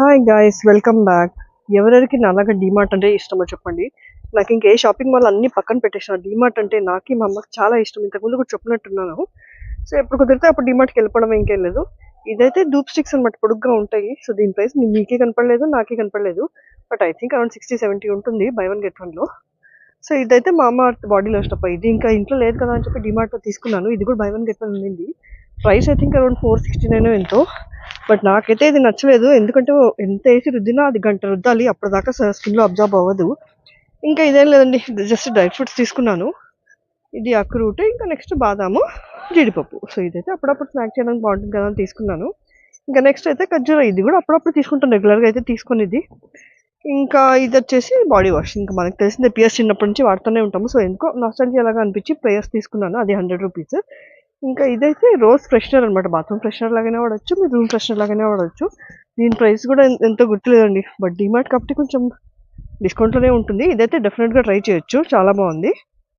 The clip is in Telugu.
Hi guys, welcome back. ఎవరెవరికి నాలాగా డీమార్ట్ అంటే ఇష్టమో చెప్పండి. నాకు ఇంకే షాపింగ్ మాల్ అన్ని పక్కన పెట్టేసిన. డీమార్ట్ అంటే నాకి మా అమ్మకి చాలా ఇష్టం. ఇంతకుముందు కూడా చెప్పినట్టున్నాను. సో ఎప్పుడు కుదిరితే అప్పుడు డీమార్ట్కి వెళ్ళిపోవడం, ఇంకేం లేదు. ఇదైతే ధూప్ స్టిక్స్ అనమాట, పొడుగ్గా ఉంటాయి. సో దీని ప్రైస్ మీకే కనపడలేదు, నాకే కనపడలేదు. బట్ ఐ థింక్ అరౌండ్ 60-70 ఉంటుంది బై వన్ గెట్ వన్లో. సో ఇదైతే మా అమ్మ బాడీ లోషన్ అప్ప. ఇది ఇంకా ఇంట్లో లేదు కదా అని చెప్పి డీమార్ట్లో తీసుకున్నాను. ఇది కూడా బై వన్ గెట్ వన్ ఉంది. ప్రైస్ ఐ థింక్ అరౌండ్ 469 ఎంతో. బట్ నాకైతే ఇది నచ్చలేదు. ఎందుకంటే ఎంత వేసి రుద్దినా అది గంట రుద్దాలి, అప్పటిదాకా స్కిన్లో అబ్జార్బ్ అవ్వదు. ఇంకా ఇదేం లేదండి, జస్ట్ డ్రై ఫ్రూట్స్ తీసుకున్నాను. ఇది అక్రూట్, ఇంకా నెక్స్ట్ బాదాము, జీడిపప్పు. సో ఇదైతే అప్పుడప్పుడు స్నాక్ చేయడానికి బాగుంటుంది కదా అని తీసుకున్నాను. ఇంకా నెక్స్ట్ అయితే ఖర్జూర, ఇది కూడా అప్పుడప్పుడు తీసుకుంటాను, రెగ్యులర్గా అయితే తీసుకునేది. ఇంకా ఇది వచ్చేసి బాడీ వాష్. ఇంకా మనకు తెలిసిందే, పియర్స్ చిన్నప్పటి నుంచి వాడుతూనే ఉంటాము. సో ఎందుకో నాస్టాల్జియా లాగా అనిపించి పియర్స్ తీసుకున్నాను, అది 100 రూపీస్. ఇంకా ఇదైతే రోజ్ ఫ్రెషనర్ అనమాట. బాత్రూమ్ ఫ్రెషనర్ లాగానే వాడచ్చు, మీరు రూమ్ ఫ్రెషనర్ లాగానే వాడచ్చు. దీని ప్రైస్ కూడా ఎంతో గుర్తులేదండి. బట్ డిమార్ట్ కాబట్టి కొంచెం డిస్కౌంట్లోనే ఉంటుంది. ఇదైతే డెఫినెట్గా ట్రై చేయొచ్చు, చాలా బాగుంది.